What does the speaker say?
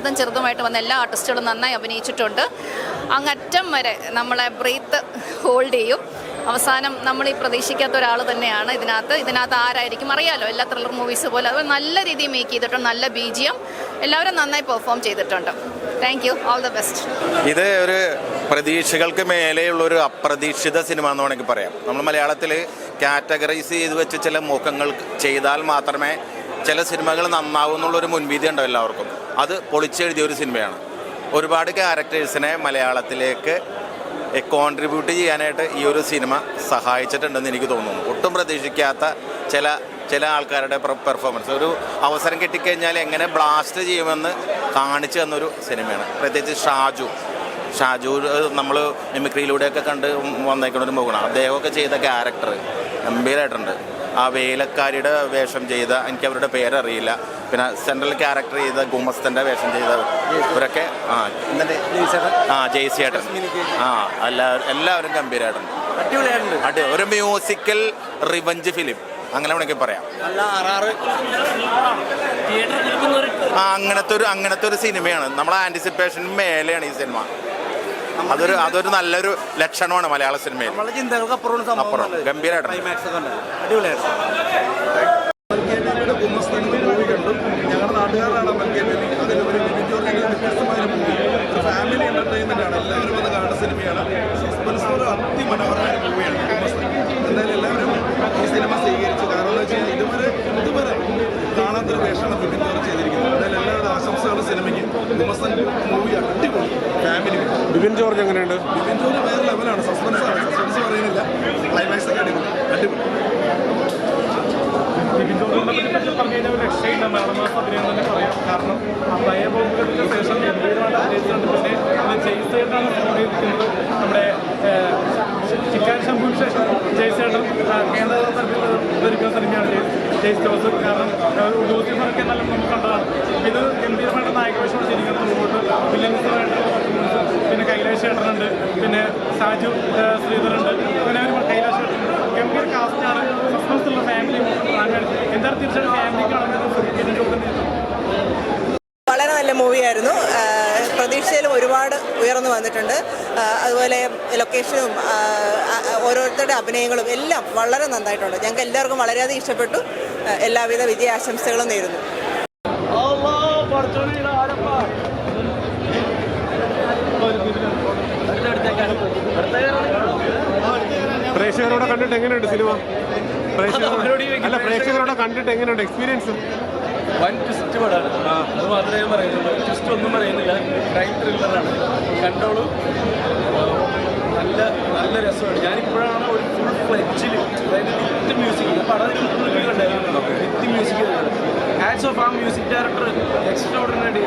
വലുതും ചെറുതുമായിട്ട് വന്ന എല്ലാ ആർട്ടിസ്റ്റുകളും നന്നായി അഭിനയിച്ചിട്ടുണ്ട്. അങ്ങറ്റം വരെ നമ്മളെ ബ്രീത്ത് ഹോൾഡ് ചെയ്യും. അവസാനം നമ്മൾ ഈ പ്രതീക്ഷിക്കാത്ത ഒരാൾ തന്നെയാണ് ഇതിനകത്ത് ആരായിരിക്കും അറിയാലോ, എല്ലാ ത്രില്ലർ മൂവീസ് പോലെ. അത് നല്ല രീതിയിൽ മേക്ക് ചെയ്തിട്ടുണ്ട്. നല്ല BGM, എല്ലാവരും നന്നായി പെർഫോം ചെയ്തിട്ടുണ്ട്. Thank you, all the best. ഇത് ഒരു പ്രതീക്ഷകൾക്ക് മേലെയുള്ളൊരു അപ്രതീക്ഷിത സിനിമ എന്ന് വേണമെങ്കിൽ പറയാം. നമ്മൾ മലയാളത്തിൽ കാറ്റഗറൈസ് ചെയ്ത് വെച്ച് ചില മുഖങ്ങൾ ചെയ്താൽ മാത്രമേ ചില സിനിമകൾ നന്നാവും എന്നുള്ളൊരു മുൻവിധി ഉണ്ടാവും എല്ലാവർക്കും. അത് പൊളിച്ചെഴുതിയ ഒരു സിനിമയാണ്. ഒരുപാട് ക്യാരക്ടേഴ്സിനെ മലയാളത്തിലേക്ക് കോൺട്രിബ്യൂട്ട് ചെയ്യാനായിട്ട് ഈ ഒരു സിനിമ സഹായിച്ചിട്ടുണ്ടെന്ന് എനിക്ക് തോന്നുന്നു. ഒട്ടും പ്രതീക്ഷിക്കാത്ത ചില ആൾക്കാരുടെ പെർഫോമൻസ്, ഒരു അവസരം കിട്ടിക്കഴിഞ്ഞാൽ എങ്ങനെ ബ്ലാസ്റ്റ് ചെയ്യുമെന്ന് കാണിച്ചു തന്നൊരു സിനിമയാണ്. പ്രത്യേകിച്ച് ഷാജു നമ്മൾ മിമിക്രിയിലൂടെയൊക്കെ കണ്ട് വന്നേക്കുന്ന ഒരു മുഖമാണ്. അദ്ദേഹമൊക്കെ ചെയ്ത ക്യാരക്ടർ ഗംഭീരമായിട്ടുണ്ട്. ആ വേലക്കാരിയുടെ വേഷം ചെയ്ത, എനിക്ക് അവരുടെ പേരറിയില്ല, പിന്നെ സെൻട്രൽ ക്യാരക്ടർ ചെയ്ത ഗുമസ്തൻ്റെ വേഷം ചെയ്ത ഇവരൊക്കെ ജയ്സേട്ടൻ എല്ലാവരും ഗംഭീരമായിട്ടുണ്ട്. ഒരു മ്യൂസിക്കൽ റിവഞ്ച് ഫിലിം അങ്ങനെ വേണമെങ്കിൽ പറയാം. അങ്ങനത്തെ ഒരു സിനിമയാണ്. നമ്മളെ ആൻറ്റിസിപ്പേഷന് മേലെയാണ് ഈ സിനിമ. അതൊരു നല്ലൊരു ലക്ഷണമാണ് മലയാള സിനിമയിൽ. അപ്പുറം ഗംഭീരമായിട്ടുണ്ട്. ഞങ്ങളുടെ നാട്ടുകാരാണ് അതിലൊരു വ്യത്യസ്തമായ ഒരു ഫാമിലി എന്റർടൈൻമെന്റ് ആണ്. എല്ലാവരും വന്ന് കാണുന്ന സിനിമയാണ്. സസ്പെൻസ് അതിമനോഹരമായ മൂവിയാണ്. എന്തായാലും എല്ലാവരും ഈ സിനിമ സ്വീകരിച്ചു. കാരണം എന്ന് വെച്ചാൽ ഇതുവരെ കാണാത്തൊരു വേഷമാണ് ബിബിൻ ജോർജ് ചെയ്തിരിക്കുന്നത്. എന്തായാലും എല്ലാവരുടെ ആശംസകൾ സിനിമയ്ക്ക്. ഗുമസ്തൻ മൂവി അടിപൊളി ഫാമിലി. ബിബിൻ ജോർജ് എങ്ങനെയുണ്ട്? ബിബിൻ ജോർജ് വേറെ ലെവലാണ്. സസ്പെൻസ് പറയുന്നില്ല. ക്ലൈമാക്സ് ഒക്കെ അടിപൊളി. ബിബിൻ ജോർജിനെ പറ്റി പറഞ്ഞു കഴിഞ്ഞാൽ ഒരു രക്ഷയില്ല. മലയാള അഭിനയം തന്നെ പറയാം. കാരണം ആ ഭയബോധത്തിന് ശേഷം ഗംഭീരമായിട്ട് അഭിനയിച്ചിട്ടുണ്ട്. പിന്നെ ജയ്സേട്ടനാണ് ചെയ്തിരിക്കുന്നത്. നമ്മുടെ ചിക്കാൻ ശംഭുവിന് ശേഷം ജയ്സേട്ടൻ കേന്ദ്ര തലത്തിൽ ധരിക്കുന്ന സിനിമയാണ് ജയ്സ് ജോസ്. കാരണം ലൂസിഫറൊക്കെ നല്ല നമുക്ക് കണ്ടതാണ്. ഇത് ഗംഭീരമായിട്ട് നായകവേഷമാണ് ചെയ്തിരിക്കുന്നത്. മുമ്പോട്ട് വില്ലൻസുമായിട്ടുള്ള പെർഫോമൻസ്, പിന്നെ കൈലാഷ് ചേട്ടനുണ്ട്, പിന്നെ സാജു ശ്രീധറുണ്ട്, അങ്ങനെ ഒരു കൈലാഷ് ചേട്ടൻ ഗംഭീര കാസ്റ്റാണ്. സസ്പെൻസുള്ള ഫാമിലി എന്തായാലും തീർച്ചയായിട്ടും ഫാമിലിക്കാണെങ്കിലും വളരെ നല്ല മൂവിയായിരുന്നു. പ്രതീക്ഷയിലും ഒരുപാട് ഉയർന്നു വന്നിട്ടുണ്ട്. അതുപോലെ ലൊക്കേഷനും ഓരോരുത്തരുടെ അഭിനയങ്ങളും എല്ലാം വളരെ നന്നായിട്ടുണ്ട്. ഞങ്ങൾക്ക് എല്ലാവർക്കും വളരെയധികം ഇഷ്ടപ്പെട്ടു. എല്ലാവിധ വിജയാശംസകളും നേരുന്നു. പ്രേക്ഷകരോടെ കണ്ടിട്ട് എങ്ങനെയുണ്ട് സിനിമ? പ്രേക്ഷകരോടെ കണ്ടിട്ട് എങ്ങനെയുണ്ട് എക്സ്പീരിയൻസ്? വൻ ട്വിസ്റ്റ് പടാണ്. അത് മാത്രമേ പറയുന്നുള്ളൂ. ട്വിസ്റ്റ് ഒന്നും പറയുന്നില്ല. ക്രൈം ത്രില്ലറാണ്. കണ്ടോളൂ. നല്ല രസമാണ്. ഞാനിപ്പോഴാണ് ഒരു ഫുൾ ഫ്ലെഡ്ജിൽ, അതായത് വിത്ത് മ്യൂസിക് പടം കണ്ടായിരുന്നു. വിത്ത് മ്യൂസിക് ഹാറ്റ്സ് ഓഫ് ആ മ്യൂസിക് ഡയറക്ടർ എക്സ്ട്രാ ഓർഡിനറി.